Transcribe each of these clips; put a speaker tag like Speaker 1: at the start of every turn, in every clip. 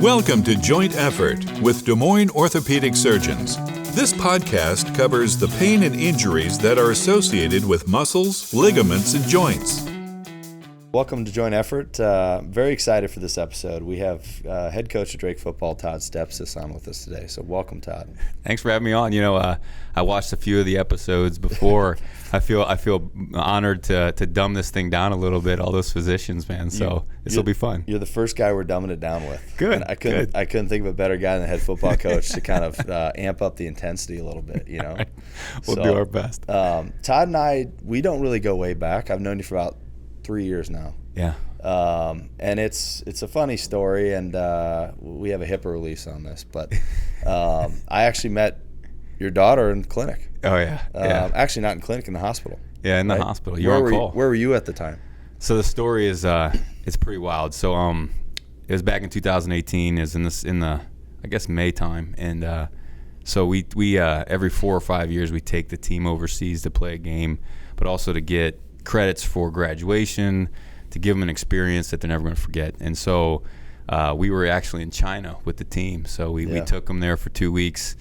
Speaker 1: Welcome to Joint Effort with Des Moines Orthopedic Surgeons. This podcast covers the pain and injuries that are associated with muscles, ligaments, and joints.
Speaker 2: Welcome to Joint Effort. Very excited for this episode. We have head coach of Drake football, Todd Stepsis, on with us today. So welcome, Todd.
Speaker 3: Thanks for having me on. I watched a few of the episodes before. I feel honored to dumb this thing down a little bit. All those physicians, man. So this will be fun.
Speaker 2: You're the first guy we're dumbing it down with.
Speaker 3: Good.
Speaker 2: And I couldn't think of a better guy than the head football coach to kind of amp up the intensity a little bit. You know,
Speaker 3: we'll do our best.
Speaker 2: Todd and I, we don't really go way back. I've known you for about 3 years now.
Speaker 3: Yeah.
Speaker 2: And it's a funny story, and we have a HIPAA release on this, but I actually met your daughter in clinic.
Speaker 3: Oh, yeah.
Speaker 2: Actually, not in clinic, in the hospital.
Speaker 3: Yeah, in the hospital. You were on call.
Speaker 2: Where were you at the time?
Speaker 3: So the story is it's pretty wild. So it was back in 2018. It was in the I guess May time, and so we every 4 or 5 years we take the team overseas to play a game, but also to get credits for graduation, to give them an experience that they're never going to forget. And so we were actually in China with the team. So we took them there for 2 weeks,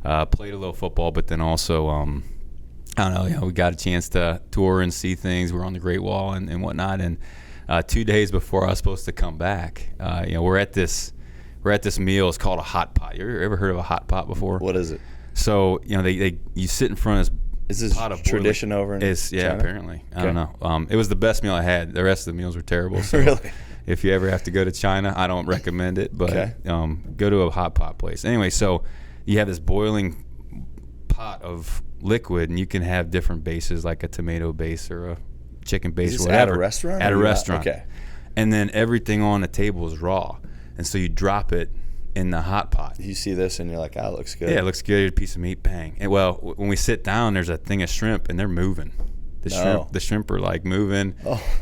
Speaker 3: played a little football, but then also, I don't know, we got a chance to tour and see things. We were on the Great Wall and whatnot. And 2 days before I was supposed to come back, we're at this meal. It's called a hot pot. You ever heard of a hot pot before?
Speaker 2: What is it?
Speaker 3: So, you sit in front of this.
Speaker 2: Is this pot of tradition over in China?
Speaker 3: Yeah, apparently. Okay. I don't know. It was the best meal I had. The rest of the meals were terrible. So
Speaker 2: really?
Speaker 3: If you ever have to go to China, I don't recommend it. But go to a hot pot place. Anyway, so you have this boiling pot of liquid, and you can have different bases, like a tomato base or a chicken base.
Speaker 2: Is this
Speaker 3: whatever.
Speaker 2: At a restaurant?
Speaker 3: At a restaurant.
Speaker 2: Okay.
Speaker 3: And then everything on the table is raw. And so you drop it in the hot pot.
Speaker 2: You see this and you're like, it looks good.
Speaker 3: Yeah, it looks good. A piece of meat, bang. And well, when we sit down, there's a thing of shrimp, and they're moving. The shrimp are like moving,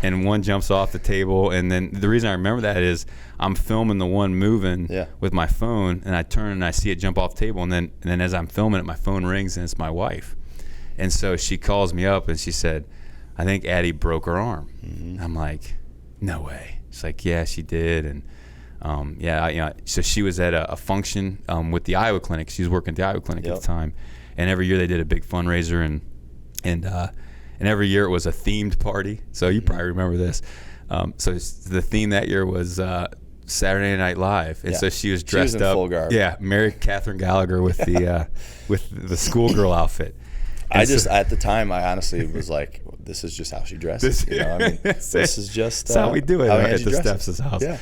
Speaker 3: and one jumps off the table. And then the reason I remember that is I'm filming the one moving with my phone, and I turn and I see it jump off the table. And then as I'm filming it, my phone rings, and it's my wife. And so she calls me up, and she said, I think Addie broke her arm. Mm-hmm. I'm like, no way. She's like, yeah, she did. And so she was at a function with the Iowa Clinic. She was working at the Iowa Clinic at the time, and every year they did a big fundraiser, and every year it was a themed party. So you probably remember this. So the theme that year was Saturday Night Live, and so she was dressed
Speaker 2: in
Speaker 3: up,
Speaker 2: full garb.
Speaker 3: Yeah, Mary Catherine Gallagher with the schoolgirl outfit.
Speaker 2: At the time, I honestly was like, this is just how she dresses. This is just
Speaker 3: that's how we do it at the Stepsis house.
Speaker 2: Yeah.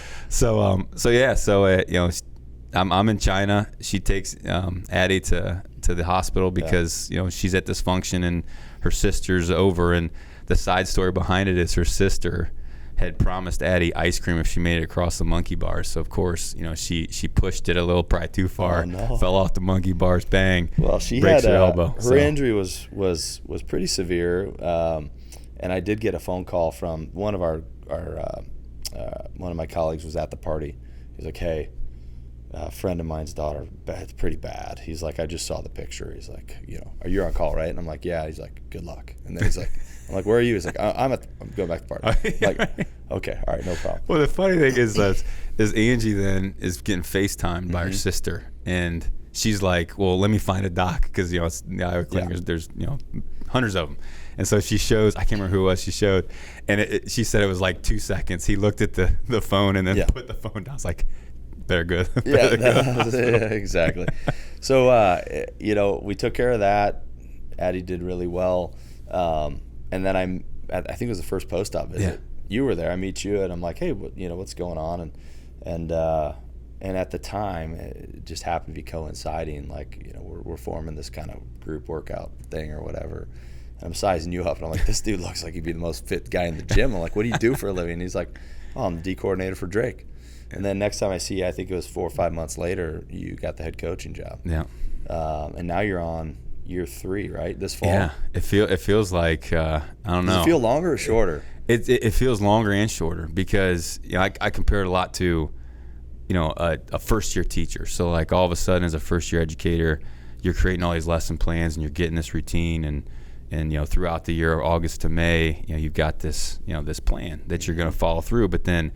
Speaker 3: I'm in China. She takes Addie to the hospital because she's at this function and her sister's over. And the side story behind it is her sister had promised Addie ice cream if she made it across the monkey bars. So of course, she pushed it a little, probably too far, fell off the monkey bars, bang.
Speaker 2: Well, she
Speaker 3: breaks
Speaker 2: had
Speaker 3: her elbow.
Speaker 2: Her injury was pretty severe, and I did get a phone call from one of my colleagues was at the party. He's like, hey, a friend of mine's daughter, it's pretty bad. He's like, I just saw the picture. He's like, are you on call, right? And I'm like, yeah. He's like, good luck. And then he's like, I'm like, where are you? He's like, I'm going back to the party. I'm like, okay, all right, no problem.
Speaker 3: Well, the funny thing is Angie then is getting FaceTimed by her sister, and she's like, well, let me find a doc because it's the Iowa Clinic. There's hundreds of them, and so she shows. I can't remember who it was. She showed, and she said it was like 2 seconds. He looked at the phone and then put the phone down. I was like, they're good.
Speaker 2: Exactly. So we took care of that. Addie did really well. And then I think it was the first post-op visit. Yeah. You were there. I meet you, and I'm like, hey, what's going on? And at the time, it just happened to be coinciding. Like, we're forming this kind of group workout thing or whatever. And I'm sizing you up, and I'm like, this dude looks like he'd be the most fit guy in the gym. I'm like, what do you do for a living? And he's like, I'm the D coordinator for Drake. And then next time I see you, I think it was 4 or 5 months later, you got the head coaching job.
Speaker 3: Yeah.
Speaker 2: And now you're on year 3, right? This fall.
Speaker 3: Yeah. It feels like I don't know.
Speaker 2: Does it feel longer or shorter?
Speaker 3: It feels longer and shorter because I compare it a lot to a first year teacher. So like all of a sudden as a first year educator, you're creating all these lesson plans and you're getting this routine and throughout the year, August to May, you've got this this plan that you're going to follow through. But then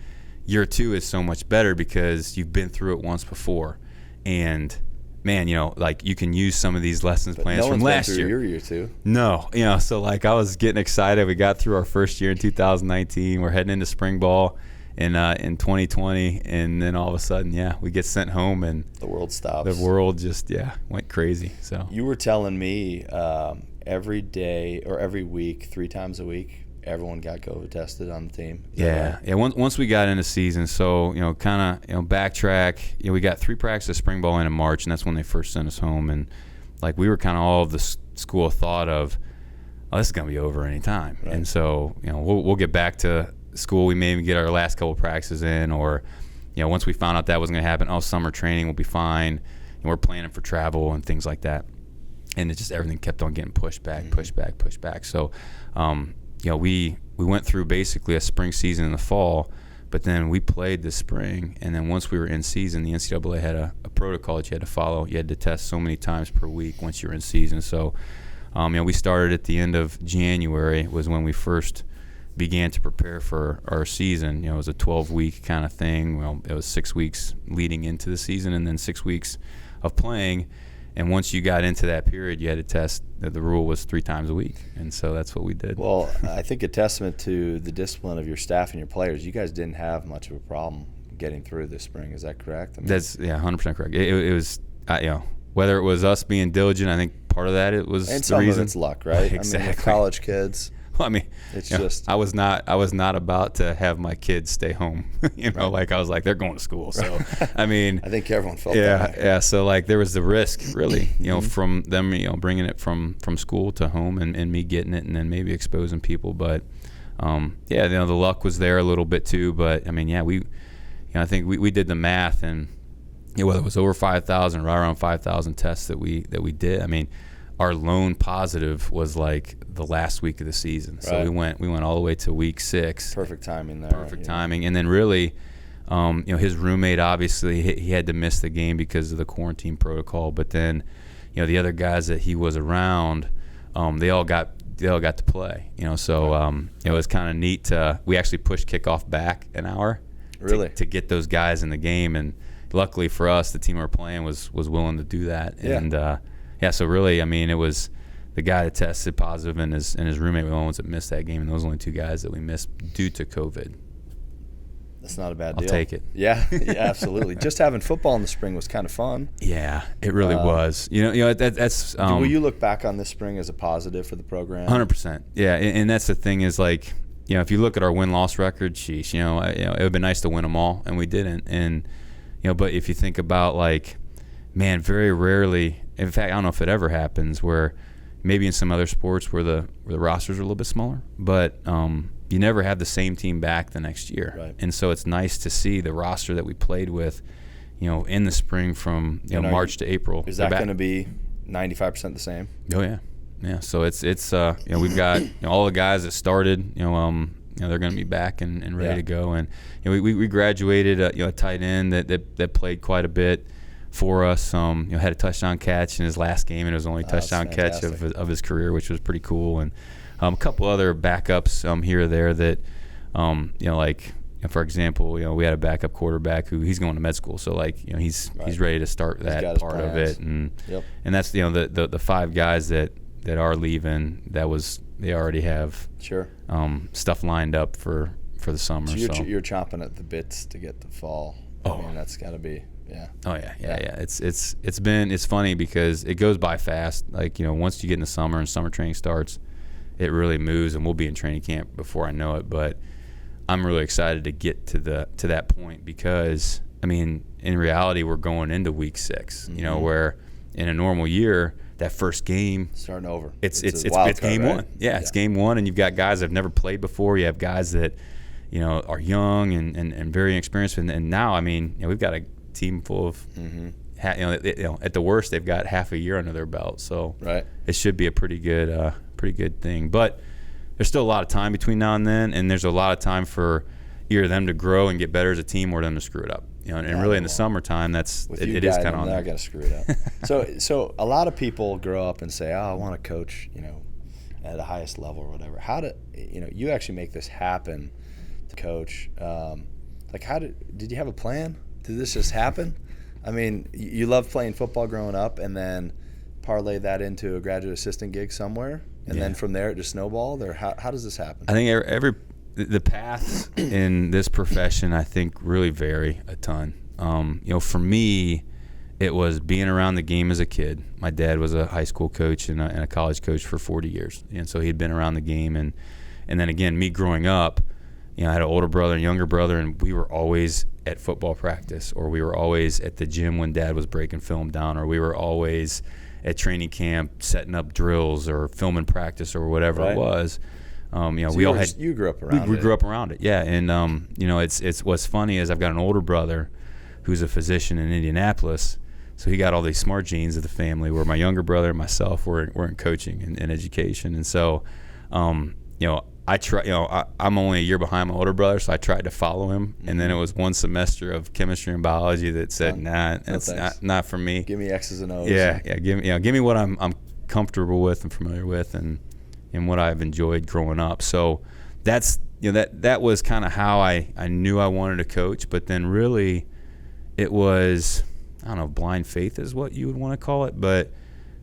Speaker 3: year 2 is so much better because you've been through it once before, and man, like you can use some of these lessons plans from last year.
Speaker 2: Your year 2.
Speaker 3: No, so like I was getting excited. We got through our first year in 2019. We're heading into spring ball in 2020, and then all of a sudden, we get sent home, and
Speaker 2: the world stops.
Speaker 3: The world just went crazy. So
Speaker 2: you were telling me every day or every week, 3 times a week, everyone got COVID tested on the team.
Speaker 3: Yeah. Once we got into season, so kind of backtrack. We got 3 practices of spring ball in March, and that's when they first sent us home. And like we were kind of all of the school of thought of, oh, this is gonna be over any time. Right. And so we'll get back to school. We may even get our last couple of practices in, or once we found out that wasn't gonna happen, summer training will be fine. And we're planning for travel and things like that. And it just everything kept on getting pushed back. So. We went through basically a spring season in the fall, but then we played this spring, and then once we were in season, the NCAA had a protocol that you had to follow. You had to test so many times per week once you were in season. So, we started at the end of January was when we first began to prepare for our season. It was a 12-week kind of thing. Well, it was 6 weeks leading into the season, and then 6 weeks of playing. And once you got into that period, you had to test. The rule was 3 times a week, and so that's what we did.
Speaker 2: Well, I think a testament to the discipline of your staff and your players. You guys didn't have much of a problem getting through this spring. Is that correct?
Speaker 3: That's 100% correct. It was, whether it was us being diligent. I think part of that it was
Speaker 2: and
Speaker 3: the
Speaker 2: some
Speaker 3: reason.
Speaker 2: of it's luck, right?
Speaker 3: Exactly.
Speaker 2: I mean, college kids.
Speaker 3: Well, I mean,
Speaker 2: it's just
Speaker 3: I was not about to have my kids stay home.
Speaker 2: Right.
Speaker 3: Like I was like, they're going to school. So I mean,
Speaker 2: I think everyone felt that way.
Speaker 3: Yeah. So like there was the risk really, from them, bringing it from school to home, and me getting it, and then maybe exposing people. But the luck was there a little bit too. But I mean, I think we did the math, and whether it was over 5,000, right around 5,000 tests that we did. I mean, our lone positive was like the last week of the season. So
Speaker 2: right.
Speaker 3: we went all the way to week 6.
Speaker 2: Perfect timing there.
Speaker 3: Timing. And then really, his roommate, obviously he had to miss the game because of the quarantine protocol. But then, the other guys that he was around, they all got to play. So it was kind of neat. We actually pushed kickoff back an hour.
Speaker 2: Really?
Speaker 3: To get those guys in the game, and luckily for us, the team we were playing was willing to do that.
Speaker 2: Yeah.
Speaker 3: And so really, I mean, it was the guy that tested positive and his roommate were the ones that missed that game, and those were only 2 guys that we missed due to COVID.
Speaker 2: That's not a bad deal.
Speaker 3: I'll take it.
Speaker 2: Yeah, absolutely. Just having football in the spring was kind of fun.
Speaker 3: Yeah, it really was. That's.
Speaker 2: Will you look back on this spring as a positive for the program?
Speaker 3: 100%. Yeah, and that's the thing is like, if you look at our win-loss record, sheesh, it would have been nice to win them all, and we didn't. And but if you think about like, man, very rarely. In fact, I don't know if it ever happens where maybe in some other sports where the rosters are a little bit smaller, but you never have the same team back the next year.
Speaker 2: Right.
Speaker 3: And so it's nice to see the roster that we played with, in the spring from March to April.
Speaker 2: Is that going to be 95% the same?
Speaker 3: Oh yeah, yeah. So it's we've got all the guys that started. They're going to be back and ready to go. And we graduated a tight end that played quite a bit for us. Had a touchdown catch in his last game, and it was the only touchdown catch of his career, which was pretty cool. And a couple other backups here or there that like for example, we had a backup quarterback who he's going to med school, so like he's ready to start that part of it. And and that's the 5 guys that are leaving, they already have stuff lined up for the summer.
Speaker 2: So you're chomping at the bits to get the fall. I mean, that's got to be. Yeah.
Speaker 3: Oh yeah. It's funny because it goes by fast. Like once you get in the summer and summer training starts, it really moves, and we'll be in training camp before I know it. But I'm really excited to get to that point because I mean, in reality, we're going into week 6.
Speaker 2: Mm-hmm.
Speaker 3: Where in a normal year, that first game
Speaker 2: starting over.
Speaker 3: It's game
Speaker 2: right?
Speaker 3: 1. Yeah, it's game 1, and you've got guys that have never played before. You have guys that are young and very inexperienced, and now I mean, we've got a team full of at the worst they've got half a year under their belt, so it should be a pretty good thing. But there's still a lot of time between now and then, and there's a lot of time for either them to grow and get better as a team or them to screw it up. And really in the summertime, it is kind of on there.
Speaker 2: I got to screw it up. So a lot of people grow up and say, "Oh, I want to coach, at the highest level or whatever." How do you actually make this happen to coach? Like, did you have a plan? Did this just happen? I mean, you loved playing football growing up, and then parlay that into a graduate assistant gig somewhere, and then from there it just snowballed? Or how does this happen?
Speaker 3: I think the paths in this profession, I think, really vary a ton. For me, it was being around the game as a kid. My dad was a high school coach and a college coach for 40 years, and so he'd been around the game. And then again, me growing up, I had an older brother and younger brother, and we were always at football practice, or we were always at the gym when Dad was breaking film down, or we were always at training camp setting up drills or filming practice or whatever it was.
Speaker 2: So you grew up around it.
Speaker 3: We grew up around it, yeah. And it's what's funny is I've got an older brother who's a physician in Indianapolis, so he got all these smart genes of the family. Where my younger brother and myself were in coaching and education, and so I try. I'm only a year behind my older brother, so I tried to follow him. And then it was one semester of chemistry and biology that said, "Nah, it's not for me.
Speaker 2: Give me X's and O's."
Speaker 3: Yeah. Give me what I'm comfortable with and familiar with, and what I've enjoyed growing up. So that's that was kind of how I knew I wanted to coach. But then really, it was, I don't know, blind faith is what you would want to call it, but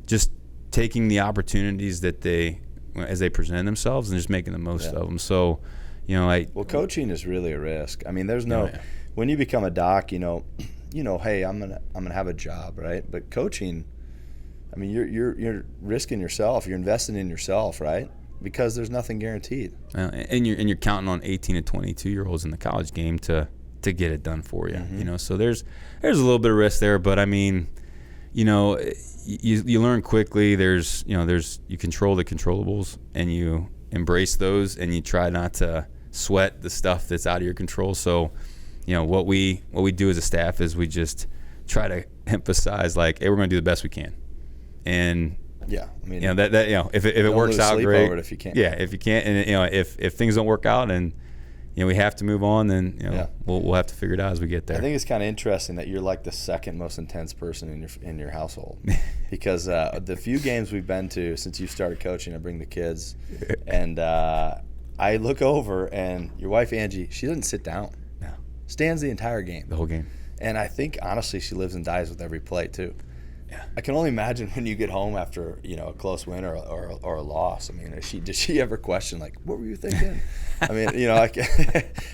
Speaker 3: just taking the opportunities that as they present themselves and just making the most of them. So,
Speaker 2: coaching is really a risk. I mean, there's no when you become a doc, hey, I'm gonna have a job, right? But coaching, I mean, you're risking yourself. You're investing in yourself, right? Because there's nothing guaranteed.
Speaker 3: And you're counting on 18 and 22-year-olds in the college game to get it done for you.
Speaker 2: Mm-hmm.
Speaker 3: So there's a little bit of risk there, but I mean, you learn quickly. You control the controllables, and you embrace those, and you try not to sweat the stuff that's out of your control. So, what we do as a staff is we just try to emphasize, like, hey, we're going to do the best we can, and if it works out, great.
Speaker 2: Over it if you can't.
Speaker 3: Yeah, if you can't, and if things don't work out, and we have to move on, then we'll have to figure it out as we get there.
Speaker 2: I think it's kind of interesting that you're like the second most intense person in your household, because the few games we've been to since you started coaching, I bring the kids, and I look over, and your wife Angie, she doesn't sit down.
Speaker 3: No,
Speaker 2: stands the entire game,
Speaker 3: the whole game.
Speaker 2: And I think honestly, she lives and dies with every play too.
Speaker 3: Yeah. I
Speaker 2: can only imagine when you get home after a close win or a loss. I mean, does she ever question, like, what were you thinking? I mean,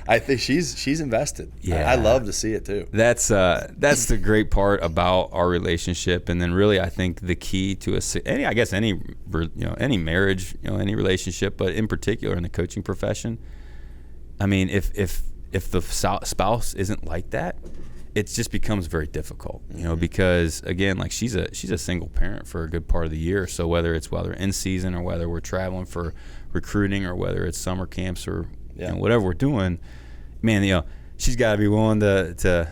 Speaker 2: I think she's invested.
Speaker 3: Yeah.
Speaker 2: I love to see it too.
Speaker 3: That's the great part about our relationship, and then really I think the key to any marriage, any relationship, but in particular in the coaching profession. I mean, if the spouse isn't like that, it just becomes very difficult, because again, like she's a single parent for a good part of the year. So whether in season or whether we're traveling for recruiting or whether it's summer camps or whatever we're doing, man, she's got to be willing to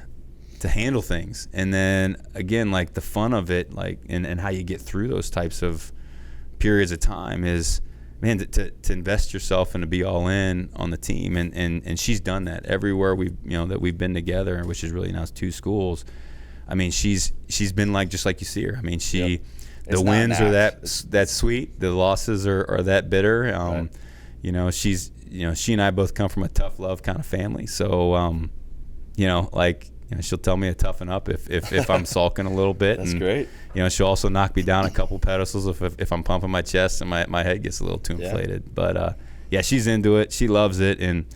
Speaker 3: handle things. And then again, like the fun of it, like and how you get through those types of periods of time is, man, to invest yourself and to be all in on the team, and she's done that everywhere we've been together, which is really now 2 schools. I mean, she's been like, just like you see her. I mean, the wins are that sweet, the losses are that bitter.
Speaker 2: Right.
Speaker 3: She and I both come from a tough love kind of family, so she'll tell me to toughen up if I'm sulking a little bit.
Speaker 2: That's great.
Speaker 3: She'll also knock me down a couple pedestals if I'm pumping my chest and my head gets a little too inflated. Yeah. But she's into it. She loves it, and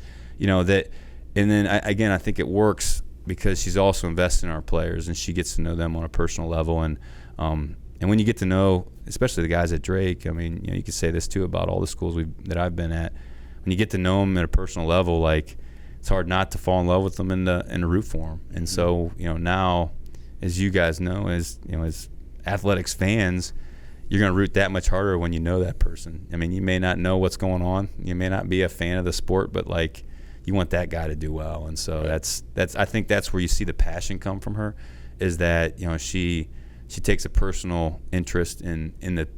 Speaker 3: that. And then I think it works because she's also invested in our players, and she gets to know them on a personal level. And when you get to know, especially the guys at Drake, I mean, you could say this too about all the schools that I've been at. When you get to know them at a personal level, like, it's hard not to fall in love with them and to root for them. And so, now, as you guys know, as athletics fans, you're going to root that much harder when you know that person. I mean, you may not know what's going on. You may not be a fan of the sport, but like, you want that guy to do well. And so that's I think that's where you see the passion come from her, is that, she takes a personal interest in the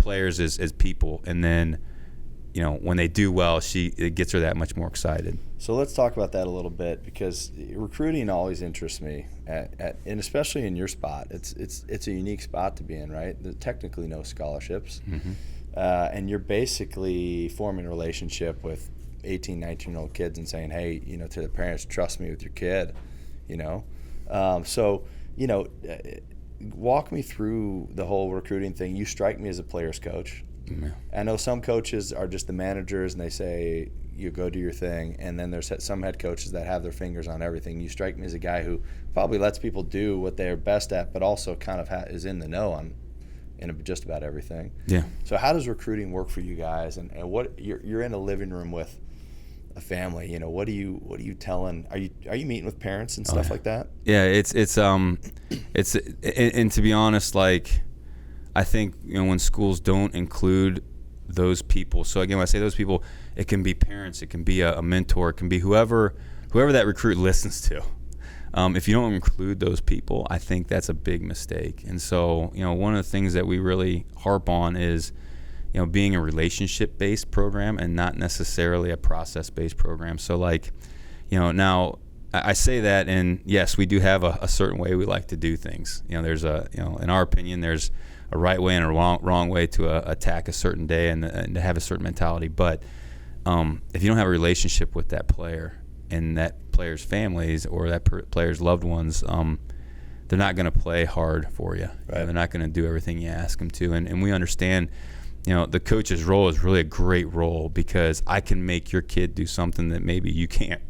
Speaker 3: players as people, and then, when they do well, it gets her that much more excited.
Speaker 2: So let's talk about that a little bit, because recruiting always interests me, and especially in your spot. It's a unique spot to be in, right? There's technically no scholarships, and you're basically forming a relationship with 18, 19-year-old kids and saying, hey, to the parents, trust me with your kid, So, walk me through the whole recruiting thing. You strike me as a player's coach. Yeah. I know some coaches are just the managers and they say, you go do your thing. And then there's some head coaches that have their fingers on everything. You strike me as a guy who probably lets people do what they're best at, but also kind of is in the know on just about everything.
Speaker 3: Yeah.
Speaker 2: So how does recruiting work for you guys? And what you're in a living room with a family, what are you telling? Are you meeting with parents and stuff like that?
Speaker 3: Yeah, it's and to be honest, like, I think when schools don't include those people. So again, when I say those people, it can be parents, it can be a mentor, it can be whoever that recruit listens to. If you don't include those people, I think that's a big mistake. And so, one of the things that we really harp on is, being a relationship-based program and not necessarily a process-based program. So, like, now I say that, and yes, we do have a certain way we like to do things. There's in our opinion, there's a right way and a wrong way to attack a certain day and to have a certain mentality. But if you don't have a relationship with that player and that player's families or that player's loved ones, they're not going to play hard for you.
Speaker 2: Right.
Speaker 3: They're not going to do everything you ask them to. And we understand, the coach's role is really a great role because I can make your kid do something that maybe you can't.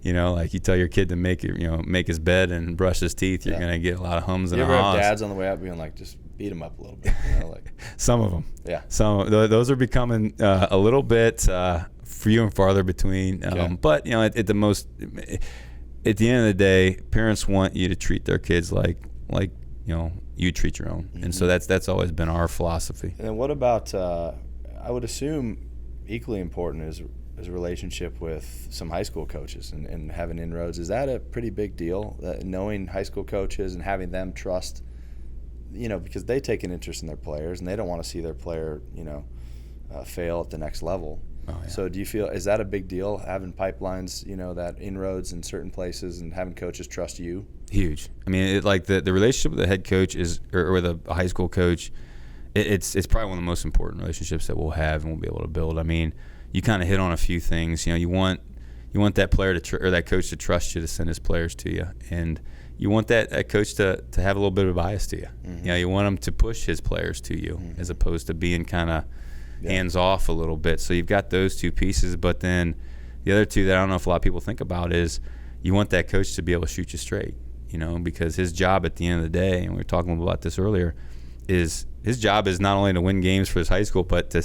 Speaker 3: Like you tell your kid to make his bed and brush his teeth, you're going to get a lot of hums and ahs.
Speaker 2: You ever have dads on the way out being like, just beat him up a little bit?
Speaker 3: Some of them.
Speaker 2: Yeah.
Speaker 3: Those are becoming a little bit few and farther between.
Speaker 2: Okay.
Speaker 3: But at the end of the day, parents want you to treat their kids like you treat your own. Mm-hmm. And so that's always been our philosophy.
Speaker 2: And then what about I would assume equally important is a relationship with some high school coaches and having inroads. Is that a pretty big deal, knowing high school coaches and having them trust, because they take an interest in their players and they don't want to see their player, fail at the next level.
Speaker 3: Oh, yeah.
Speaker 2: So do you feel, is that a big deal, having pipelines, that inroads in certain places and having coaches trust you?
Speaker 3: Huge. I mean, the relationship with the head coach or with a high school coach, it's probably one of the most important relationships that we'll have and we'll be able to build. I mean, you kind of hit on a few things. You want that player or that coach to trust you to send his players to you, and you want that coach to have a little bit of bias to you. Mm-hmm. You want him to push his players to you, mm-hmm. as opposed to being kind of hands off a little bit. So you've got those two pieces, but then the other two that I don't know if a lot of people think about is you want that coach to be able to shoot you straight. Because his job at the end of the day, and we were talking about this earlier, is his job is not only to win games for his high school, but to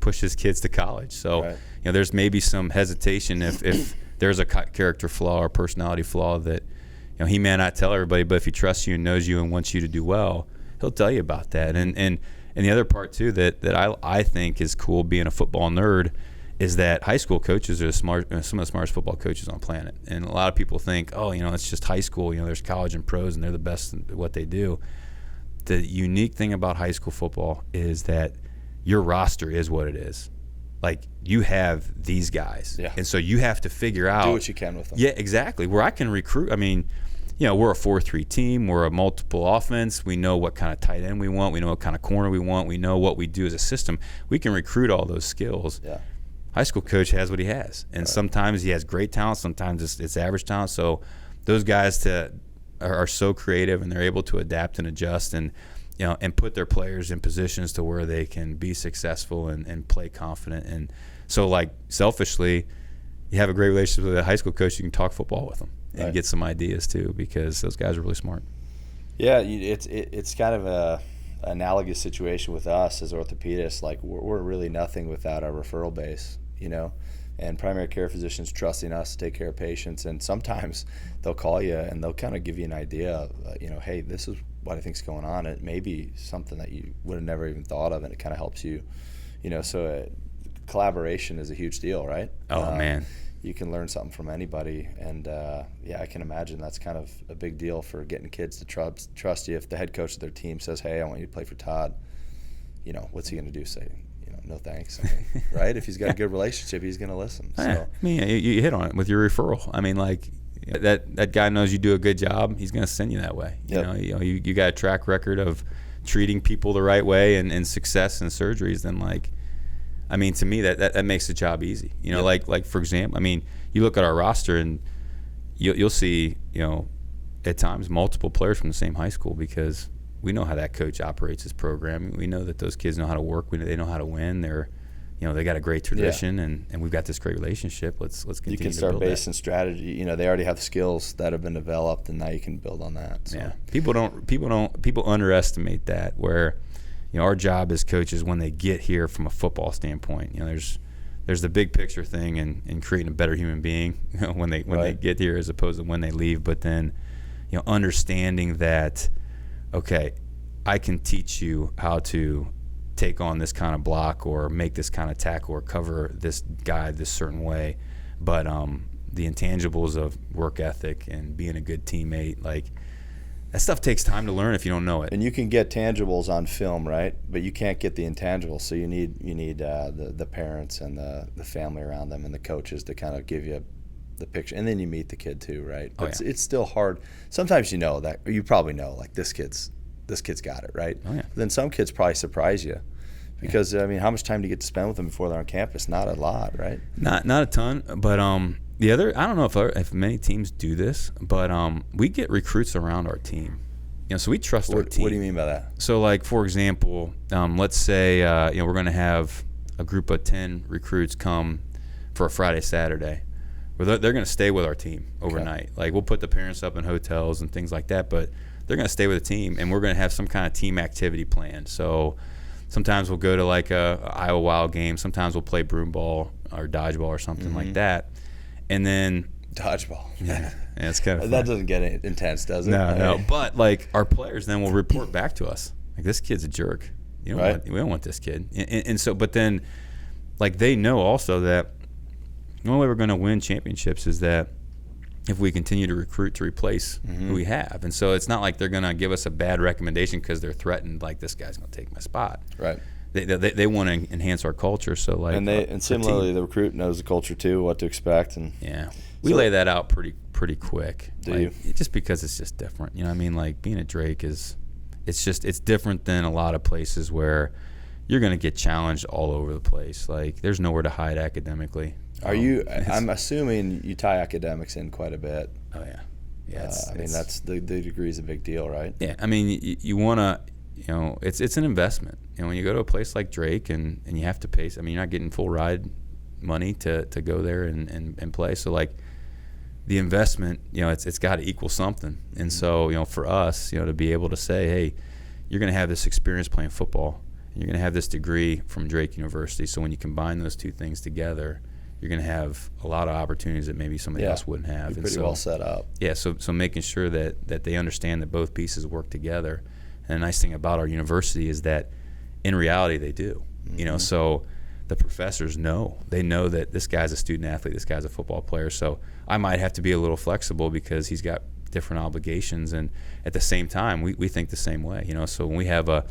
Speaker 3: push his kids to college. So,
Speaker 2: right.
Speaker 3: There's maybe some hesitation if there's a character flaw or personality flaw that, he may not tell everybody, but if he trusts you and knows you and wants you to do well, he'll tell you about that. And the other part too that I think is cool being a football nerd is that high school coaches are some of the smartest football coaches on the planet. And a lot of people think, it's just high school. There's college and pros, and they're the best at what they do. The unique thing about high school football is that your roster is what it is. Like, you have these guys.
Speaker 2: Yeah.
Speaker 3: And so you have to figure out.
Speaker 2: Do what you can with them.
Speaker 3: Yeah, exactly. Where I can recruit. I mean, we're a 4-3 team. We're a multiple offense. We know what kind of tight end we want. We know what kind of corner we want. We know what we do as a system. We can recruit all those skills.
Speaker 2: Yeah.
Speaker 3: High school coach has what he has. And sometimes he has great talent. Sometimes it's average talent. So those guys are so creative, and they're able to adapt and adjust and put their players in positions to where they can be successful and play confident. And so, like, selfishly, you have a great relationship with a high school coach. You can talk football with them and get some ideas too, because those guys are really smart.
Speaker 2: Yeah, it's kind of a analogous situation with us as orthopedists. Like, we're really nothing without our referral base, and primary care physicians trusting us to take care of patients. And sometimes they'll call you and they'll kind of give you an idea of, hey, this is what I think's going on. It may be something that you would have never even thought of, and it kind of helps you, so collaboration is a huge deal, right?
Speaker 3: Oh, man.
Speaker 2: You can learn something from anybody, and I can imagine that's kind of a big deal for getting kids to trust you. If the head coach of their team says, hey, I want you to play for Todd, what's he going to do? Say, no thanks, right? If he's got a good relationship, he's going to listen. So.
Speaker 3: I mean, you hit on it with your referral. I mean, like, that guy knows you do a good job, he's going to send you that way. You got a track record of treating people the right way and success in surgeries, then, like, I mean, to me, that makes the job easy. You know, like for example, I mean, you look at our roster and you'll see, you know, at times multiple players from the same high school, because we know how that coach operates his program. We know that those kids know how to work. They know how to win. They got a great tradition, and we've got this great relationship. Let's continue to build that.
Speaker 2: You can start basing strategy. You know, they already have the skills that have been developed, and now you can build on that. So. Yeah,
Speaker 3: people underestimate that, where, you know, our job as coaches, when they get here from a football standpoint, you know, there's the big picture thing and creating a better human being, you know, when they get here as opposed to when they leave. But then, you know, understanding that, okay, I can teach you how to take on this kind of block or make this kind of tackle or cover this guy this certain way, but the intangibles of work ethic and being a good teammate, like, that stuff takes time to learn if you don't know it.
Speaker 2: And you can get tangibles on film, right? But you can't get the intangibles. So you need the parents and the family around them and the coaches to kind of give you the picture. And then you meet the kid too, right? But it's still hard. Sometimes you know that, or you probably know, like, this kid's got it, right?
Speaker 3: Oh, yeah.
Speaker 2: But then some kids probably surprise you. Because, I mean, how much time do you get to spend with them before they're on campus? Not a lot, right?
Speaker 3: Not a ton. But the other, I don't know if many teams do this, but we get recruits around our team. You know, so we trust our team.
Speaker 2: What do you mean by that?
Speaker 3: So, like, for example, let's say you know, we're going to have a group of 10 recruits come for a Friday, Saturday. They're going to stay with our team overnight. Okay. Like, we'll put the parents up in hotels and things like that, but they're going to stay with the team, and we're going to have some kind of team activity planned. So sometimes we'll go to like a Iowa Wild game. Sometimes we'll play broom ball or dodgeball or something like that. And then
Speaker 2: dodgeball.
Speaker 3: Yeah, it's kind of fun.
Speaker 2: That doesn't get intense, does it?
Speaker 3: No. But like, our players then will report back to us, like, this kid's a jerk. We don't want this kid. And so, but then, like, they know also that the only way we're going to win championships is that if we continue to recruit to replace who we have. And so it's not like they're going to give us a bad recommendation because they're threatened, like, this guy's going to take my spot.
Speaker 2: Right.
Speaker 3: They want to enhance our culture. So, like,
Speaker 2: and similarly, the recruit knows the culture too, what to expect. And
Speaker 3: we lay that out pretty quick.
Speaker 2: Do you?
Speaker 3: Just because it's just different. You know what I mean? Like, being at Drake it's different than a lot of places where you're going to get challenged all over the place. Like, there's nowhere to hide academically.
Speaker 2: I'm assuming you tie academics in quite a bit.
Speaker 3: Oh, yeah. Yeah.
Speaker 2: That's the degree is a big deal, right?
Speaker 3: Yeah. I mean, you want to, you know, it's an investment. You know, when you go to a place like Drake and you have to pay, I mean, you're not getting full ride money to go there and play. So, like, the investment, you know, it's got to equal something. And so, you know, for us, you know, to be able to say, hey, you're going to have this experience playing football, and you're going to have this degree from Drake University. So when you combine those two things together, you're going to have a lot of opportunities that maybe somebody else wouldn't have.
Speaker 2: You're pretty well set up.
Speaker 3: Yeah, so making sure that they understand that both pieces work together. And the nice thing about our university is that in reality they do. You know, so the professors know. They know that this guy's a student athlete, this guy's a football player. So I might have to be a little flexible because he's got different obligations. And at the same time, we think the same way. You know, so when we have a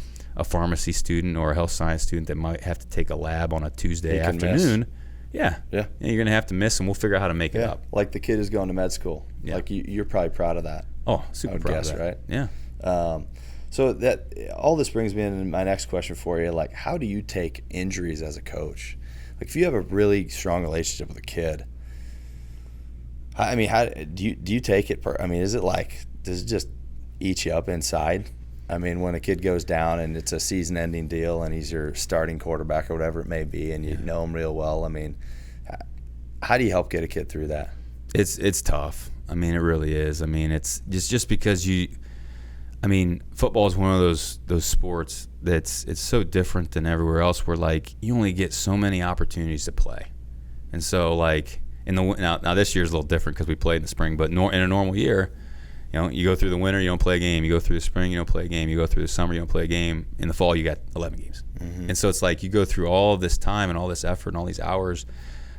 Speaker 3: pharmacy student or a health science student that might have to take a lab on a Tuesday afternoon, you're going to have to miss, and we'll figure out how to make it up.
Speaker 2: Like the kid who's going to med school. Yeah. Like you're probably proud of that.
Speaker 3: Oh, super proud of that.
Speaker 2: Right?
Speaker 3: Yeah.
Speaker 2: So that all this brings me into my next question for you. Like, how do you take injuries as a coach? Like, if you have a really strong relationship with a kid, I mean, how do you take it? Is it like, does it just eat you up inside? I mean, when a kid goes down and it's a season-ending deal and he's your starting quarterback or whatever it may be, and you know him real well, I mean, how do you help get a kid through that?
Speaker 3: It's tough. I mean, it really is. I mean, it's just because football is one of those sports that's it's so different than everywhere else, where, like, you only get so many opportunities to play. And so, like, now this year's a little different because we played in the spring, but in a normal year, you know, you go through the winter, you don't play a game. You go through the spring, you don't play a game. You go through the summer, you don't play a game. In the fall, you got 11 games. And so it's like you go through all this time and all this effort and all these hours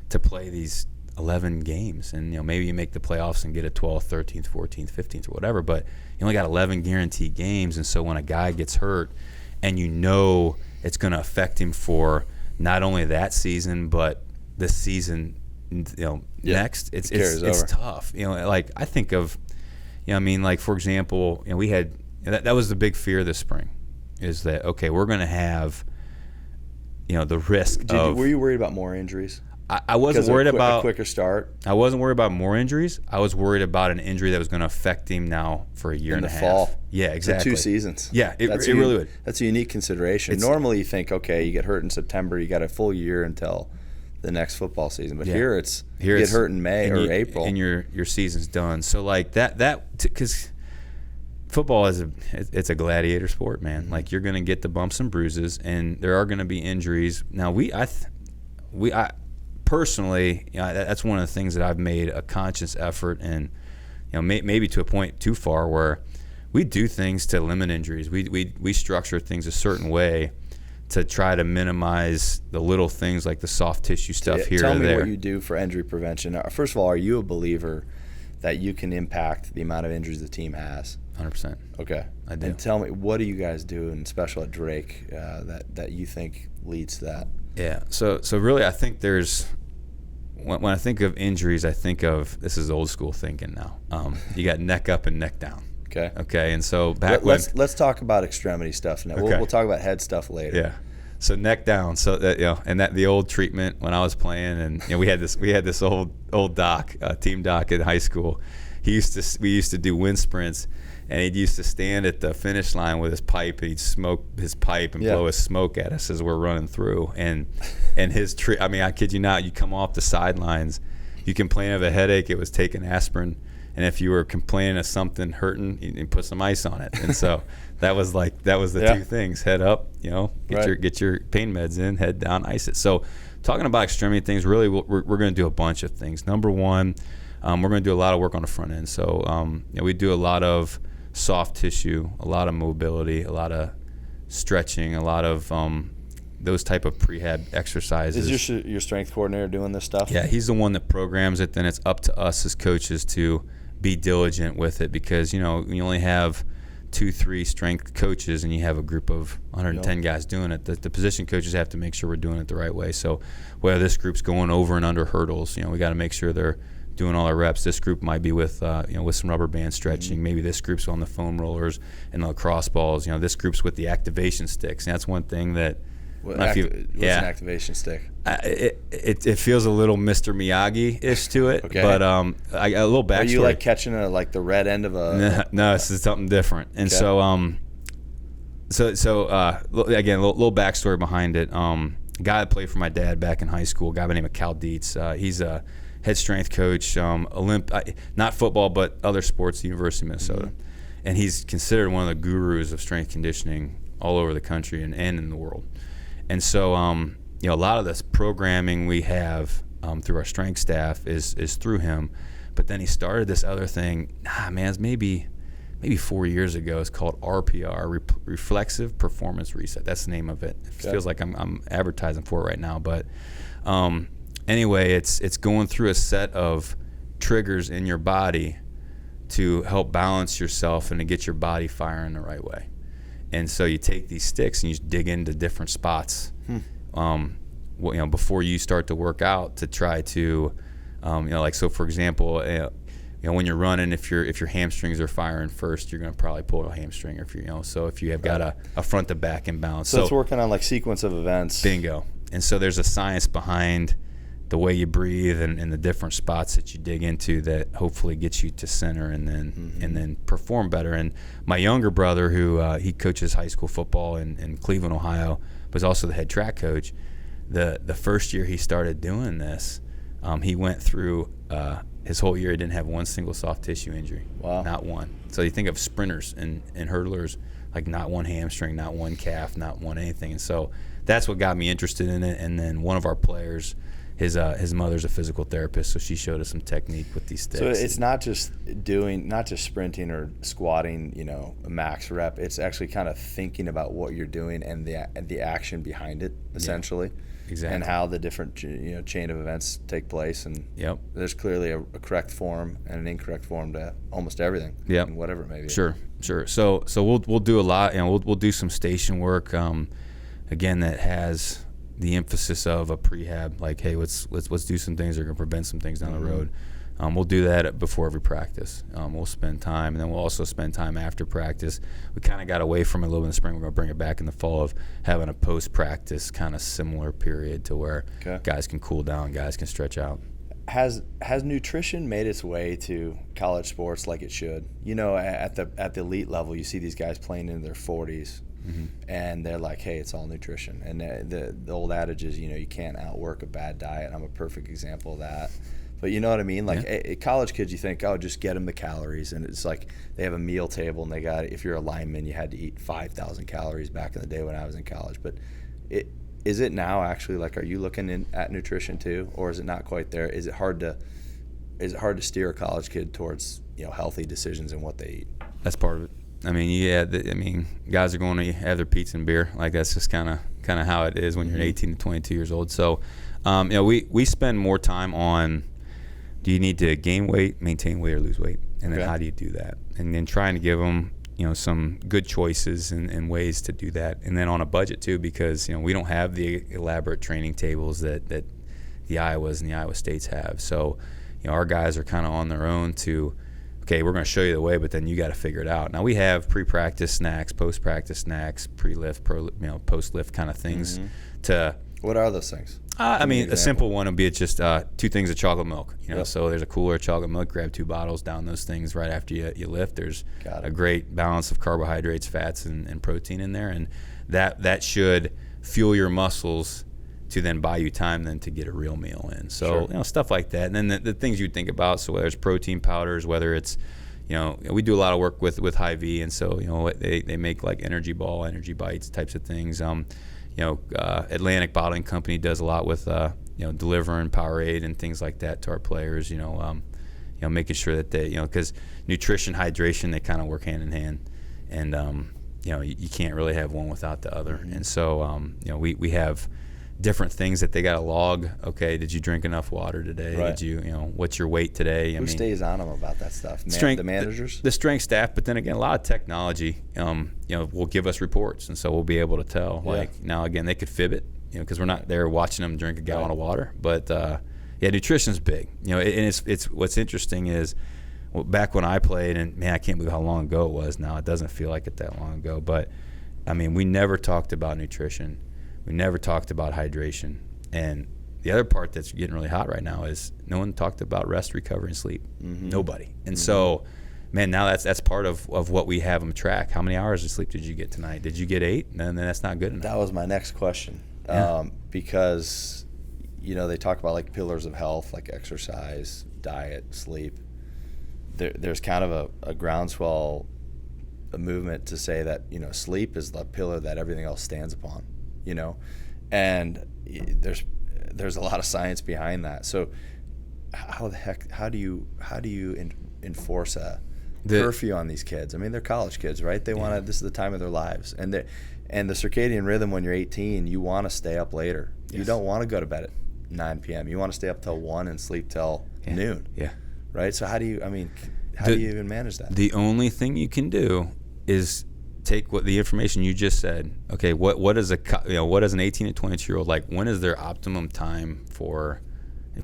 Speaker 3: to play these 11 games. And, you know, maybe you make the playoffs and get a 12th, 13th, 14th, 15th, or whatever, but you only got 11 guaranteed games. And so when a guy gets hurt and you know it's going to affect him for not only that season, but the season, you know, next, it's tough. You know, like, I think of, you know, I mean, like, for example, you know, we had that was the big fear this spring, is that, okay, we're going to have, the risk of.
Speaker 2: Were you worried about more injuries?
Speaker 3: I wasn't worried about
Speaker 2: a quicker start.
Speaker 3: I wasn't worried about more injuries. I was worried about an injury that was going to affect him now for a year and a half. In the fall. Yeah, exactly.
Speaker 2: So 2 seasons.
Speaker 3: Yeah, it really would.
Speaker 2: That's a unique consideration. Normally you think, okay, you get hurt in September, you got a full year until the next football season. But here you get hurt in May or April.
Speaker 3: And your season's done. So like because football it's a gladiator sport, man.
Speaker 2: Mm-hmm.
Speaker 3: Like you're going to get the bumps and bruises, and there are going to be injuries. Now I personally, that's one of the things that I've made a conscious effort, and maybe to a point too far, where we do things to limit injuries. We structure things a certain way to try to minimize the little things like the soft tissue stuff here or there.
Speaker 2: Tell me what you do for injury prevention. First of all, are you a believer that you can impact the amount of injuries the team has?
Speaker 3: 100%.
Speaker 2: Okay.
Speaker 3: I do.
Speaker 2: And tell me, what do you guys do, and special at Drake, that you think leads to that?
Speaker 3: Yeah. So really, I think there's when I think of injuries, I think of, this is old school thinking now. You got neck up and neck down. Okay. And so
Speaker 2: let's talk about extremity stuff now.
Speaker 3: Okay.
Speaker 2: We'll talk about head stuff later.
Speaker 3: Yeah. So neck down. So that and that the old treatment when I was playing, and we had this old doc, team doc in high school. We used to do wind sprints, and he'd used to stand at the finish line with his pipe, and he'd smoke his pipe and blow his smoke at us as we're running through. And his I kid you not, you come off the sidelines, you complain of a headache, it was taking aspirin, and if you were complaining of something hurting, you put some ice on it. And so that was the two things: head up, get your pain meds in; head down, ice it. So talking about extremity things, really, we're going to do a bunch of things. Number one, we're going to do a lot of work on the front end. So we do a lot of soft tissue, a lot of mobility, a lot of stretching, a lot of those type of prehab exercises.
Speaker 2: Is your strength coordinator doing this stuff?
Speaker 3: Yeah, he's the one that programs it. Then it's up to us as coaches to be diligent with it, because you only have 2-3 strength coaches and you have a group of 110 guys doing it. The position coaches have to make sure we're doing it the right way. So whether this group's going over and under hurdles, we got to make sure they're doing all our reps. This group might be with with some rubber band stretching. Mm-hmm. Maybe this group's on the foam rollers and the lacrosse balls. This group's with the activation sticks. And that's one thing that
Speaker 2: what's an activation stick?
Speaker 3: It feels a little Mr. Miyagi-ish to it. Okay. But a little backstory.
Speaker 2: Are you like catching the red end of a?
Speaker 3: No, this is something different. And so again, a little backstory behind it. A guy that played for my dad back in high school, a guy by the name of Cal Dietz. He's a head strength coach, not football, but other sports at the University of Minnesota. Mm-hmm. And he's considered one of the gurus of strength conditioning all over the country and in the world. And so, a lot of this programming we have through our strength staff is through him. But then he started this other thing, it's maybe 4 years ago. It's called RPR, Reflexive Performance Reset. That's the name of it. It feels like I'm advertising for it right now. But anyway, it's going through a set of triggers in your body to help balance yourself and to get your body firing the right way. And so you take these sticks and you dig into different spots before you start to work out to try to, so for example, when you're running, if your hamstrings are firing first, you're going to probably pull a hamstring. Or so if you have got a front to back imbalance.
Speaker 2: So it's working on like sequence of events.
Speaker 3: Bingo. And so there's a science behind the way you breathe and the different spots that you dig into that hopefully gets you to center and then perform better. And my younger brother, who he coaches high school football in Cleveland, Ohio, was also the head track coach. The first year he started doing this, he went through his whole year. He didn't have one single soft tissue injury.
Speaker 2: Wow.
Speaker 3: Not one. So you think of sprinters and hurdlers, like not one hamstring, not one calf, not one anything. And so that's what got me interested in it. And then one of our players, his mother's a physical therapist, so she showed us some technique with these sticks.
Speaker 2: So it's not just sprinting or squatting, a max rep. It's actually kind of thinking about what you're doing and the action behind it, essentially. Yeah, exactly. And how the different chain of events take place. And there's clearly a correct form and an incorrect form to almost everything.
Speaker 3: Yeah,
Speaker 2: whatever it may be.
Speaker 3: Sure. So we'll do a lot. We'll do some station work. Again, that has the emphasis of a prehab, like, hey, let's do some things that are going to prevent some things down the road. We'll do that before every practice. We'll spend time, and then we'll also spend time after practice. We kind of got away from it a little in the spring. We're going to bring it back in the fall of having a post-practice kind of similar period to where guys can cool down, guys can stretch out.
Speaker 2: Has nutrition made its way to college sports like it should? You know, at the elite level, you see these guys playing in their 40s, and they're like, hey, it's all nutrition. And the old adage is, you know, you can't outwork a bad diet. I'm a perfect example of that. But you know what I mean? Like college kids, you think, oh, just get them the calories. And it's like they have a meal table, and they got, if you're a lineman, you had to eat 5,000 calories back in the day when I was in college. But is it now actually, like, are you looking at nutrition too, or is it not quite there? Is it hard to steer a college kid towards, you know, healthy decisions in what they eat?
Speaker 3: That's part of it. I mean, guys are going to have their pizza and beer. Like, that's just kind of how it is when you're 18 to 22 years old. So, you know, we spend more time on, do you need to gain weight, maintain weight, or lose weight? And then how do you do that? And then trying to give them, you know, some good choices and ways to do that. And then on a budget too, because, you know, we don't have the elaborate training tables that the Iowas and the Iowa States have. So, you know, our guys are kind of on their own to, okay, we're going to show you the way, but then you got to figure it out. Now we have pre-practice snacks, post-practice snacks, pre-lift, post-lift kind of things to.
Speaker 2: What are those things?
Speaker 3: I mean, a simple one would be just 2 things of chocolate milk. You know, so there's a cooler of chocolate milk. Grab 2 bottles, down those things right after you lift. There's a great balance of carbohydrates, fats, and protein in there, and that should fuel your muscles to then buy you time then to get a real meal in. So you know, stuff like that. And then the things you think about. So whether it's protein powders, whether it's, you know, we do a lot of work with Hy-Vee, and so, you know, they make like energy ball, energy bites types of things. You know, Atlantic Bottling Company does a lot with, you know, delivering Powerade and things like that to our players. You know, making sure that they, you know, because nutrition, hydration, they kind of work hand in hand, and you know, you can't really have one without the other. And so, you know, we have different things that they got to log. Okay, did you drink enough water today? Did you, you know, what's your weight today?
Speaker 2: Who stays on them about that stuff? The managers?
Speaker 3: The strength staff, but then again, a lot of technology, you know, will give us reports, and so we'll be able to tell. Like, now again, they could fib it, you know, because we're not there watching them drink a gallon of water. But yeah, nutrition's big. You know, and it's what's interesting is, well, back when I played, and man, I can't believe how long ago it was now. It doesn't feel like it that long ago, but I mean, we never talked about nutrition. We never talked about hydration. And the other part that's getting really hot right now is no one talked about rest, recovery, and sleep. Nobody. And so, man, now that's part of what we have them track. How many hours of sleep did you get tonight? Did you get 8? And then that's not good enough.
Speaker 2: That was my next question. Because, you know, they talk about like pillars of health, like exercise, diet, sleep. There's kind of a groundswell, a movement to say that, you know, sleep is the pillar that everything else stands upon. You know, and there's a lot of science behind that. So how do you enforce a curfew on these kids? I mean, they're college kids, right? They want to, this is the time of their lives, and the circadian rhythm when you're 18, you want to stay up later. You don't want to go to bed at 9 p.m. You want to stay up till 1 and sleep till noon. Right? So how do you even manage that? The
Speaker 3: only thing you can do is take what the information you just said. Okay, what is an 18 to 22 year old, like, when is their optimum time for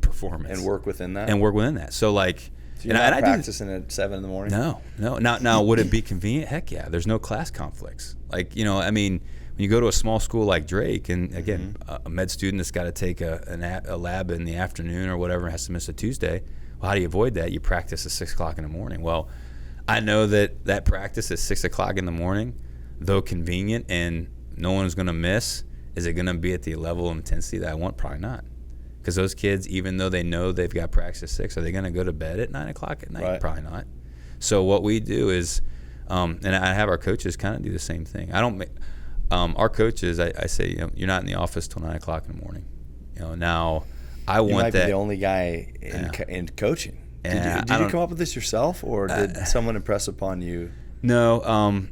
Speaker 3: performance,
Speaker 2: and work within that.
Speaker 3: So like,
Speaker 2: so you're not practicing at 7 in the morning?
Speaker 3: No. Now would it be convenient? Heck yeah. There's no class conflicts. Like, you know, I mean, when you go to a small school like Drake, and again, a med student that's got to take a lab in the afternoon or whatever, has to miss a Tuesday. Well, how do you avoid that? You practice at 6 o'clock in the morning. Well, I know that practice at 6 o'clock in the morning, though convenient and no one's going to miss, is it going to be at the level of intensity that I want? Probably not. Because those kids, even though they know they've got practice at 6, are they going to go to bed at 9 o'clock at night? Right. Probably not. So what we do is, and I have our coaches kind of do the same thing. I don't make, our coaches, I say, you know, you're not in the office till 9 o'clock in the morning. You know, now I want that. You might be
Speaker 2: the only guy in coaching. Did you come up with this yourself, or did someone impress upon you?
Speaker 3: No.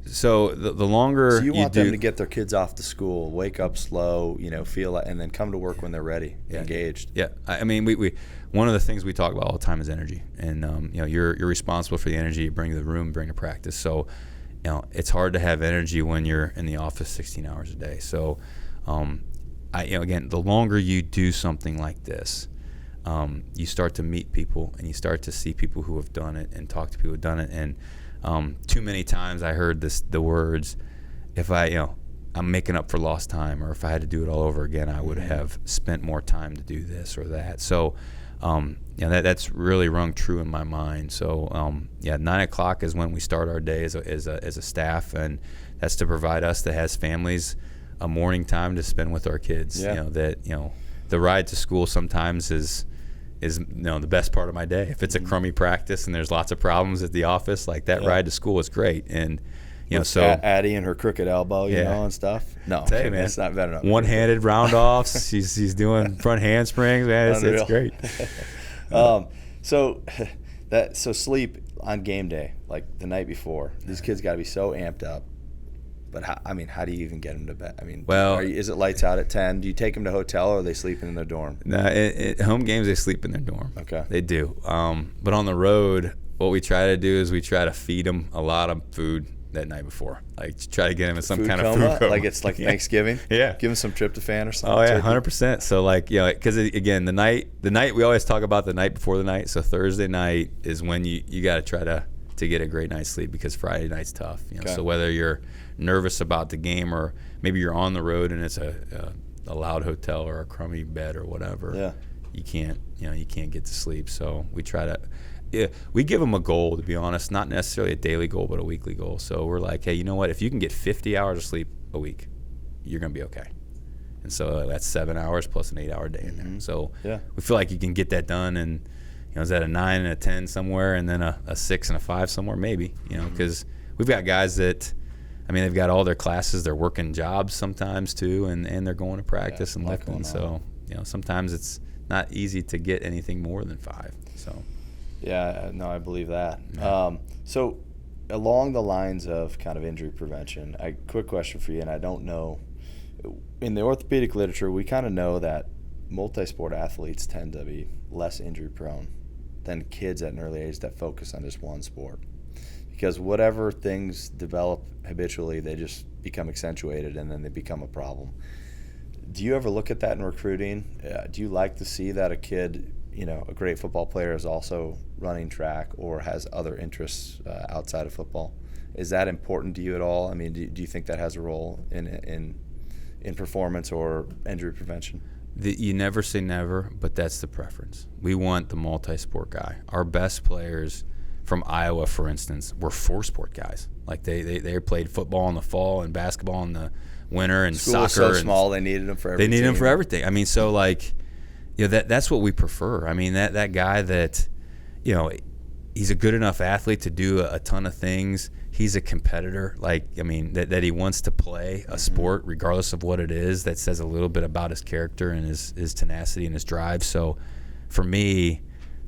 Speaker 3: So the longer
Speaker 2: you want them to get their kids off to school, wake up slow, you know, feel like, and then come to work when they're ready, engaged.
Speaker 3: Yeah, I mean, we one of the things we talk about all the time is energy, and you know, you're responsible for the energy you bring to the room, bring to practice. So, you know, it's hard to have energy when you're in the office 16 hours a day. So, you know, again, the longer you do something like this, you start to meet people and you start to see people who have done it and talk to people who have done it. And too many times I heard the words, if I'm making up for lost time, or if I had to do it all over again, I would have spent more time to do this or that. So, that's really rung true in my mind. So, 9 o'clock is when we start our day as a staff, and that's to provide us that has families a morning time to spend with our kids.
Speaker 2: Yeah.
Speaker 3: The ride to school sometimes is the best part of my day. If it's a crummy practice and there's lots of problems at the office, like that ride to school is great. And
Speaker 2: Addie and her crooked elbow, and stuff. No,
Speaker 3: man,
Speaker 2: it's not better.
Speaker 3: One-handed round-offs. she's doing front handsprings. Man, it's great.
Speaker 2: So sleep on game day, like the night before. These kids got to be so amped up. But how do you even get them to bed? Is it lights out at 10? Do you take them to hotel, or are they sleeping in their dorm?
Speaker 3: No, at home games they sleep in their dorm.
Speaker 2: Okay,
Speaker 3: they do. But on the road, what we try to do is we try to feed them a lot of food that night before. Like try to get them in some kind of food coma.
Speaker 2: Like it's like Thanksgiving.
Speaker 3: Yeah,
Speaker 2: give them some tryptophan or something.
Speaker 3: Oh yeah, 100%. So because again, the night we always talk about the night before the night. So Thursday night is when you got to try to get a great night's sleep, because Friday night's tough. Okay. So whether you're nervous about the game, or maybe you're on the road and it's a loud hotel or a crummy bed or whatever, you can't get to sleep. So we try to we give them a goal, to be honest, not necessarily a daily goal but a weekly goal. So we're like, hey, you know what, if you can get 50 hours of sleep a week, you're gonna be okay. And so that's 7 hours plus an 8-hour day in there. So we feel like you can get that done. And is that a 9 and a 10 somewhere, and then a 6 and a 5 somewhere, maybe, because we've got guys that they've got all their classes, they're working jobs sometimes too, and they're going to practice and lifting. So, sometimes it's not easy to get anything more than 5. So,
Speaker 2: I believe that. Yeah. So, along the lines of kind of injury prevention, quick question for you, and I don't know, in the orthopedic literature, we kind of know that multi-sport athletes tend to be less injury prone than kids at an early age that focus on just one sport. Because whatever things develop habitually, they just become accentuated, and then they become a problem. Do you ever look at that in recruiting? Do you like to see that a kid, a great football player, is also running track or has other interests outside of football? Is that important to you at all? Do you think that has a role in performance or injury prevention?
Speaker 3: You never say never, but that's the preference. We want the multi-sport guy. Our best players from Iowa, for instance, were 4-sport guys. Like they played football in the fall and basketball in the winter, and
Speaker 2: school
Speaker 3: soccer.
Speaker 2: School was so small, they needed them for everything.
Speaker 3: They needed them for everything. So that's what we prefer. That guy that, he's a good enough athlete to do a ton of things. He's a competitor. That he wants to play a sport regardless of what it is. That says a little bit about his character and his tenacity and his drive. So for me,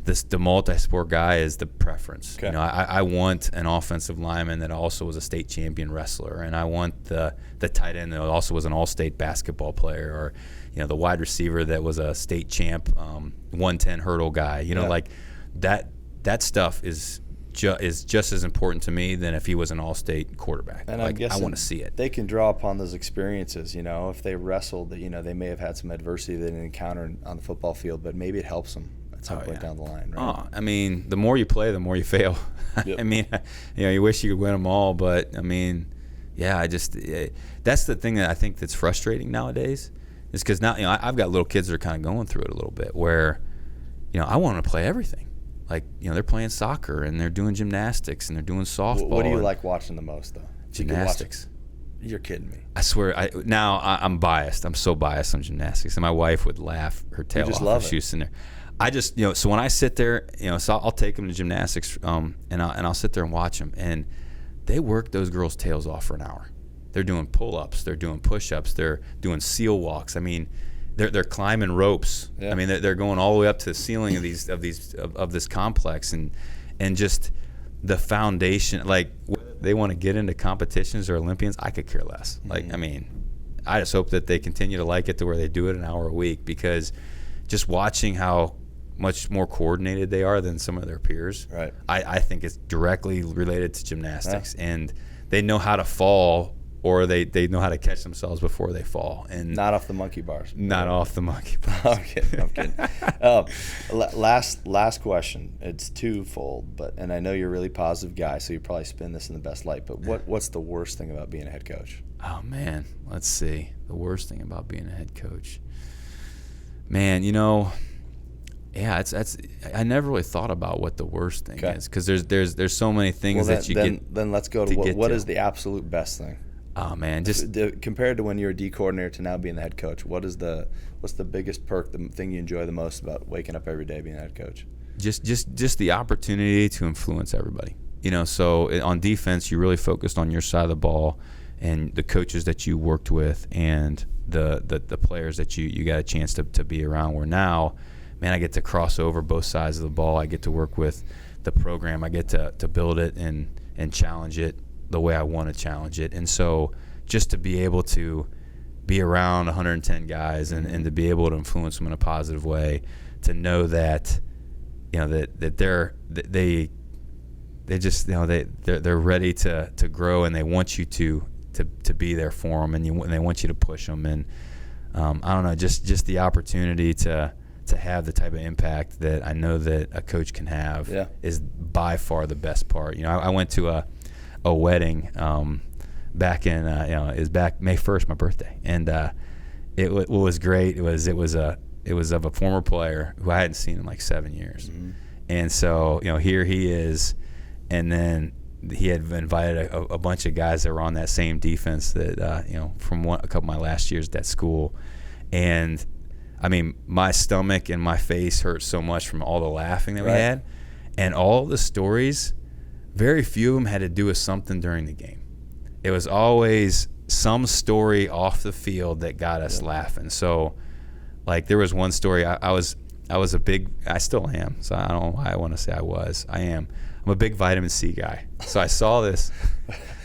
Speaker 3: the multi-sport guy is the preference. Okay. I want an offensive lineman that also was a state champion wrestler, and I want the tight end that also was an all-state basketball player, or the wide receiver that was a state champ 110 hurdle guy. That stuff is just as important to me than if he was an all-state quarterback.
Speaker 2: And I
Speaker 3: want to see it.
Speaker 2: They can draw upon those experiences. If they wrestled, they may have had some adversity they didn't encounter on the football field, but maybe it helps them some point down the line, right?
Speaker 3: The more you play, the more you fail. Yep. You wish you could win them all, but that's the thing that I think that's frustrating nowadays, is because now I've got little kids that are kind of going through it a little bit, where I want to play everything. They're playing soccer and they're doing gymnastics and they're doing softball.
Speaker 2: What do you like watching the most, though?
Speaker 3: Gymnastics.
Speaker 2: You're kidding me.
Speaker 3: I swear. I'm biased. I'm so biased on gymnastics, and my wife would laugh her tail off if she was sitting there. I just, so when I sit there, so I'll take them to gymnastics, and I'll sit there and watch them, and they work those girls' tails off for an hour. They're doing pull-ups, they're doing push-ups, they're doing seal walks. They're climbing ropes. Yeah. They're going all the way up to the ceiling of this complex, and just the foundation. Whether they want to get into competitions or Olympians, I could care less. I just hope that they continue to like it to where they do it an hour a week, because just watching how much more coordinated they are than some of their peers.
Speaker 2: Right.
Speaker 3: I think it's directly related to gymnastics, and they know how to fall or they know how to catch themselves before they fall. And
Speaker 2: not off the monkey bars.
Speaker 3: Not off the monkey bars.
Speaker 2: I'm kidding. Last question. It's twofold, and I know you're a really positive guy, so you probably spin this in the best light. But what's the worst thing about being a head coach?
Speaker 3: Oh man, let's see. The worst thing about being a head coach. Man, yeah, I never really thought about what the worst thing is, because there's so many things that you get.
Speaker 2: Then let's go to what is the absolute best thing?
Speaker 3: Oh man, just
Speaker 2: compared to when you were D coordinator to now being the head coach, what's the biggest perk, the thing you enjoy the most about waking up every day being a head coach?
Speaker 3: Just the opportunity to influence everybody. So on defense, you really focused on your side of the ball and the coaches that you worked with and the players that you got a chance to be around. Where now, man, I get to cross over both sides of the ball. I get to work with the program. I get to build it and challenge it the way I want to challenge it. And so just to be able to be around 110 guys and to be able to influence them in a positive way, to know that that they're ready to grow, and they want you to be there for them, and they want you to push them. And I don't know, just the opportunity to have the type of impact that I know that a coach can have is by far the best part. I went to a wedding back in it was back May 1st, my birthday, and what was great was it was of a former player who I hadn't seen in like 7 years. Mm-hmm. And so here he is, and then he had invited a bunch of guys that were on that same defense that from a couple of my last years at that school. And I mean, my stomach and my face hurt so much from all the laughing that we had, and all the stories, very few of them had to do with something during the game. It was always some story off the field that got us laughing. So like there was one story, I still am, so I don't know why I want to say I am. I'm a big vitamin C guy. So I saw this.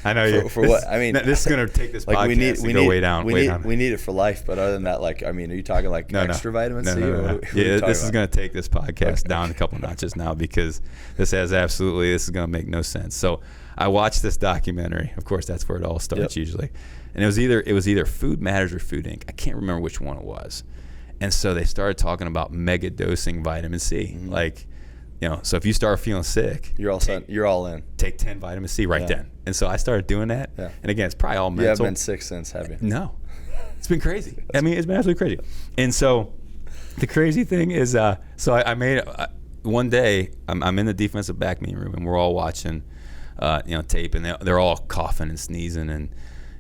Speaker 3: I know
Speaker 2: for what? I mean,
Speaker 3: this is going to take this podcast and go way down.
Speaker 2: We need it for life, but other than that, like, I mean, are you talking like extra vitamin C?
Speaker 3: No. Yeah, this is going to take this podcast down a couple notches now, because this is going to make no sense. So I watched this documentary. Of course, that's where it all starts usually. And it was either Food Matters or Food Inc. I can't remember which one it was. And so they started talking about mega dosing vitamin C. Mm-hmm. Like, so if you start feeling sick,
Speaker 2: you're all in.
Speaker 3: Take 10 vitamin C then. And so I started doing that. Yeah. And again, it's probably all mental.
Speaker 2: You haven't been sick since, have you?
Speaker 3: No. It's been crazy. I mean, it's been absolutely crazy. And so the crazy thing is, so I made one day, I'm in the defensive back meeting room, and we're all watching, tape, and they're all coughing and sneezing, and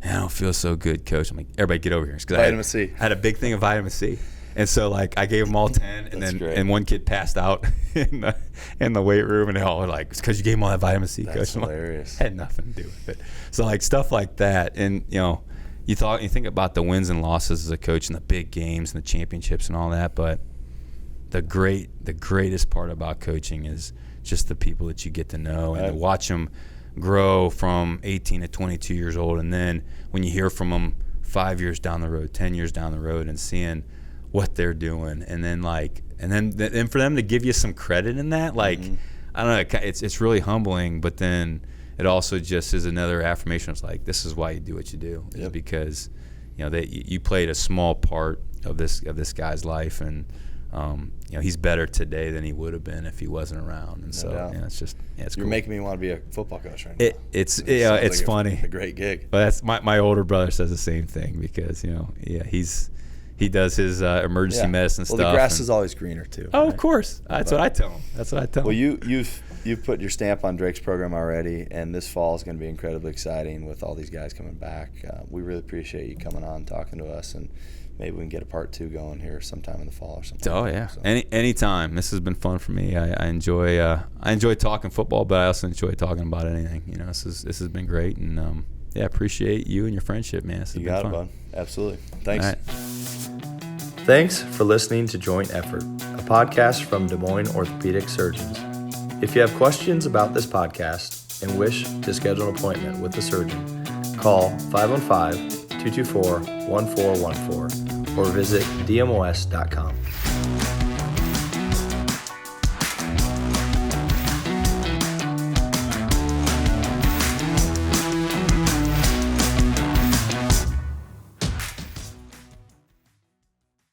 Speaker 3: I don't feel so good, coach. I'm like, everybody get over here.
Speaker 2: Vitamin C.
Speaker 3: I had a big thing of vitamin C. And so, like, I gave them all 10, and one kid passed out in the weight room, and they all were like, "It's because you gave them all that vitamin C."
Speaker 2: That's
Speaker 3: coach.
Speaker 2: hilarious.
Speaker 3: Had nothing to do with it. So, like, stuff like that, and you think about the wins and losses as a coach, and the big games and the championships and all that, but the greatest part about coaching is just the people that you get to know and to watch them grow from 18 to 22 years old, and then when you hear from them 5 years down the road, 10 years down the road, and seeing what they're doing, and then for them to give you some credit in that, like, I don't know, it's really humbling, but then it also just is another affirmation. It's like, this is why you do what you do, is because you played a small part of this guy's life, and he's better today than he would have been if he wasn't around. And so it's
Speaker 2: You're
Speaker 3: cool.
Speaker 2: making me want to be a football coach right now.
Speaker 3: It's
Speaker 2: like
Speaker 3: funny.
Speaker 2: A great gig.
Speaker 3: But that's my older brother says the same thing, because he does his emergency medicine stuff.
Speaker 2: Well, the grass is always greener too.
Speaker 3: Oh, right? Of course. That's what I tell him.
Speaker 2: Well, you've put your stamp on Drake's program already, and this fall is going to be incredibly exciting with all these guys coming back. We really appreciate you coming on, talking to us, and maybe we can get a part 2 going here sometime in the fall or something.
Speaker 3: Oh yeah, so. Anytime. This has been fun for me. I enjoy talking football, but I also enjoy talking about anything. This has been great, and I appreciate you and your friendship, man.
Speaker 2: You got it, bud. Absolutely. Thanks.
Speaker 3: All right.
Speaker 2: Thanks for listening to Joint Effort, a podcast from Des Moines Orthopedic Surgeons. If you have questions about this podcast and wish to schedule an appointment with the surgeon, call 515-224-1414 or visit dmos.com.